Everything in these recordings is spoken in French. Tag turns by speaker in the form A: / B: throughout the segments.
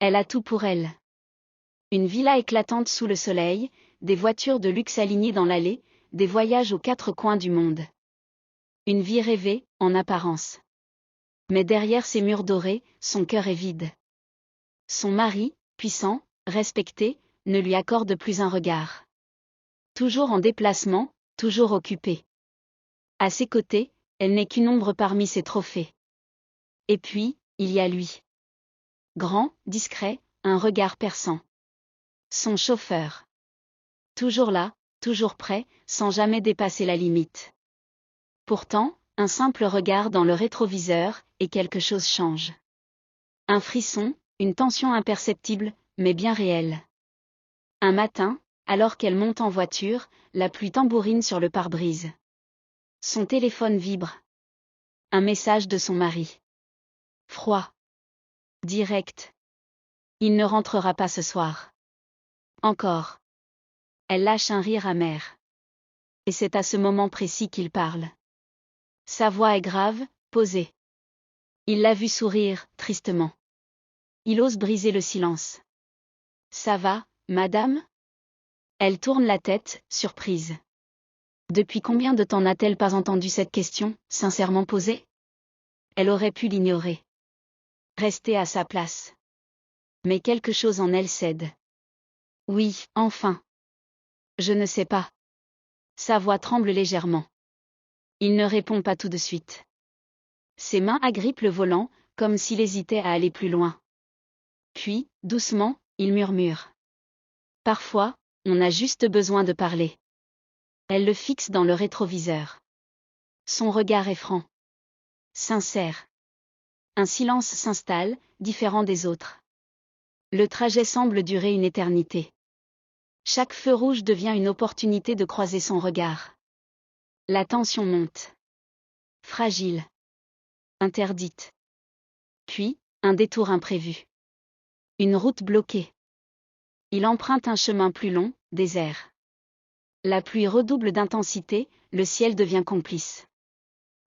A: Elle a tout pour elle. Une villa éclatante sous le soleil, des voitures de luxe alignées dans l'allée, des voyages aux quatre coins du monde. Une vie rêvée, en apparence. Mais derrière ces murs dorés, son cœur est vide. Son mari, puissant, respecté, ne lui accorde plus un regard. Toujours en déplacement, toujours occupé. À ses côtés, elle n'est qu'une ombre parmi ses trophées. Et puis, il y a lui. Grand, discret, un regard perçant. Son chauffeur. Toujours là, toujours prêt, sans jamais dépasser la limite. Pourtant, un simple regard dans le rétroviseur, et quelque chose change. Un frisson, une tension imperceptible, mais bien réelle. Un matin, alors qu'elle monte en voiture, la pluie tambourine sur le pare-brise. Son téléphone vibre. Un message de son mari. Froid. Direct. Il ne rentrera pas ce soir. Encore. Elle lâche un rire amer. Et c'est à ce moment précis qu'il parle. Sa voix est grave, posée. Il l'a vu sourire, tristement. Il ose briser le silence. Ça va, madame ? Elle tourne la tête, surprise. Depuis combien de temps n'a-t-elle pas entendu cette question, sincèrement posée ? Elle aurait pu l'ignorer. Rester à sa place. Mais quelque chose en elle cède. Oui, enfin. Je ne sais pas. Sa voix tremble légèrement. Il ne répond pas tout de suite. Ses mains agrippent le volant, comme s'il hésitait à aller plus loin. Puis, doucement, il murmure. Parfois, on a juste besoin de parler. Elle le fixe dans le rétroviseur. Son regard est franc. Sincère. Un silence s'installe, différent des autres. Le trajet semble durer une éternité. Chaque feu rouge devient une opportunité de croiser son regard. La tension monte. Fragile. Interdite. Puis, un détour imprévu. Une route bloquée. Il emprunte un chemin plus long, désert. La pluie redouble d'intensité, le ciel devient complice.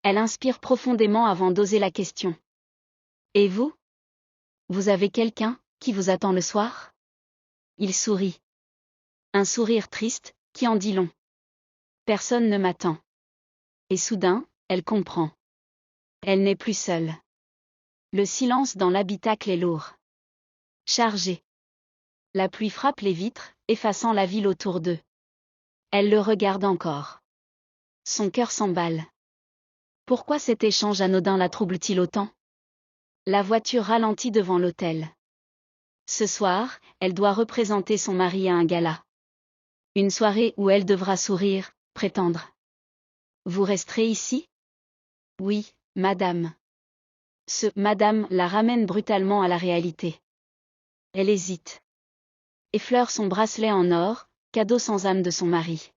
A: Elle inspire profondément avant d'oser la question. Et vous ? Vous avez quelqu'un qui vous attend le soir ? Il sourit. Un sourire triste, qui en dit long. Personne ne m'attend. Et soudain, elle comprend. Elle n'est plus seule. Le silence dans l'habitacle est lourd. Chargé. La pluie frappe les vitres, effaçant la ville autour d'eux. Elle le regarde encore. Son cœur s'emballe. Pourquoi cet échange anodin la trouble-t-il autant ? La voiture ralentit devant l'hôtel. Ce soir, elle doit représenter son mari à un gala. Une soirée où elle devra sourire, prétendre. Vous resterez ici ? Oui, madame. Ce « madame » la ramène brutalement à la réalité. Elle hésite. Effleure son bracelet en or, cadeau sans âme de son mari.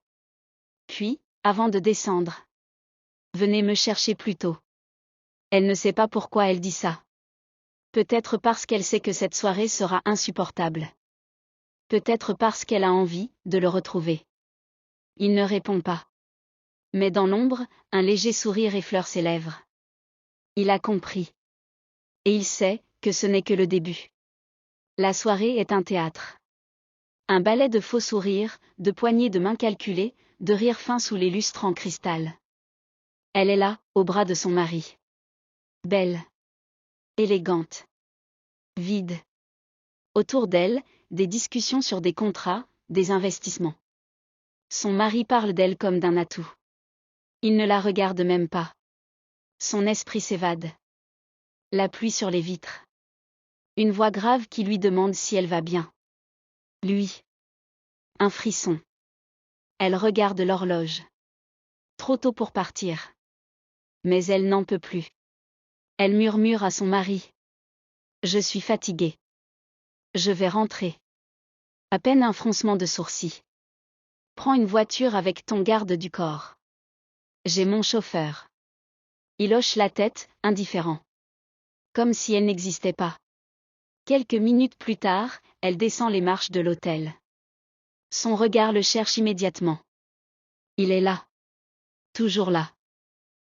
A: Puis, avant de descendre. Venez me chercher plus tôt. Elle ne sait pas pourquoi elle dit ça. Peut-être parce qu'elle sait que cette soirée sera insupportable. Peut-être parce qu'elle a envie de le retrouver. Il ne répond pas. Mais dans l'ombre, un léger sourire effleure ses lèvres. Il a compris. Et il sait que ce n'est que le début. La soirée est un théâtre. Un ballet de faux sourires, de poignées de mains calculées, de rires fins sous les lustres en cristal. Elle est là, au bras de son mari. Belle. Élégante. Vide. Autour d'elle, des discussions sur des contrats, des investissements. Son mari parle d'elle comme d'un atout. Il ne la regarde même pas. Son esprit s'évade. La pluie sur les vitres. Une voix grave qui lui demande si elle va bien. Lui. Un frisson. Elle regarde l'horloge. Trop tôt pour partir. Mais elle n'en peut plus. Elle murmure à son mari. Je suis fatiguée. Je vais rentrer. À peine un froncement de sourcils. Prends une voiture avec ton garde du corps. J'ai mon chauffeur. Il hoche la tête, indifférent. Comme si elle n'existait pas. Quelques minutes plus tard, elle descend les marches de l'hôtel. Son regard le cherche immédiatement. Il est là. Toujours là.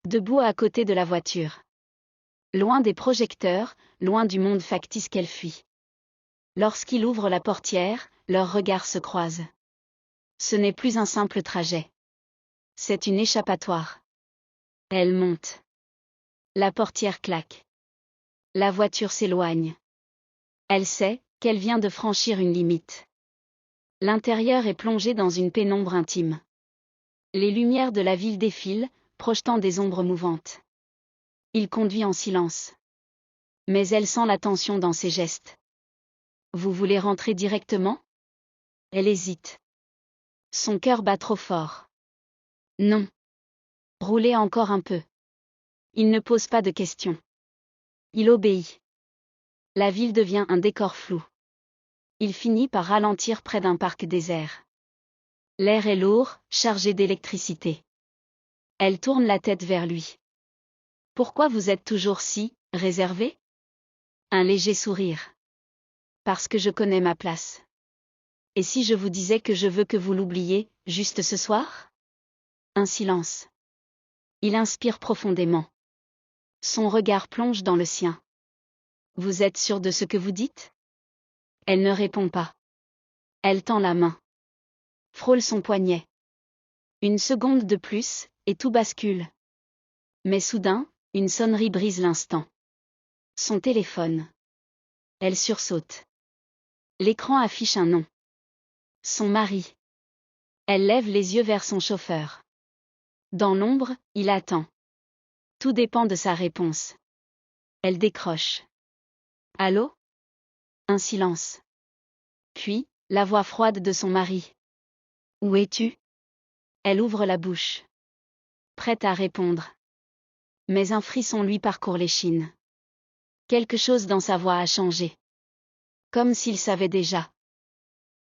A: Debout à côté de la voiture. Loin des projecteurs, loin du monde factice qu'elle fuit. Lorsqu'il ouvre la portière, leurs regards se croisent. Ce n'est plus un simple trajet. C'est une échappatoire. Elle monte. La portière claque. La voiture s'éloigne. Elle sait qu'elle vient de franchir une limite. L'intérieur est plongé dans une pénombre intime. Les lumières de la ville défilent, projetant des ombres mouvantes. Il conduit en silence. Mais elle sent la tension dans ses gestes. Vous voulez rentrer directement? Elle hésite. Son cœur bat trop fort. Non. Roulez encore un peu. Il ne pose pas de questions. Il obéit. La ville devient un décor flou. Il finit par ralentir près d'un parc désert. L'air est lourd, chargé d'électricité. Elle tourne la tête vers lui. Pourquoi vous êtes toujours si réservé? Un léger sourire. Parce que je connais ma place. Et si je vous disais que je veux que vous l'oubliez, juste ce soir? Un silence. Il inspire profondément. Son regard plonge dans le sien. Vous êtes sûr de ce que vous dites? Elle ne répond pas. Elle tend la main. Frôle son poignet. Une seconde de plus, et tout bascule. Mais soudain, une sonnerie brise l'instant. Son téléphone. Elle sursaute. L'écran affiche un nom. Son mari. Elle lève les yeux vers son chauffeur. Dans l'ombre, il attend. Tout dépend de sa réponse. Elle décroche. Allô? Un silence. Puis, la voix froide de son mari. Où es-tu? Elle ouvre la bouche. Prête à répondre. Mais un frisson lui parcourt l'échine. Quelque chose dans sa voix a changé. Comme s'il savait déjà.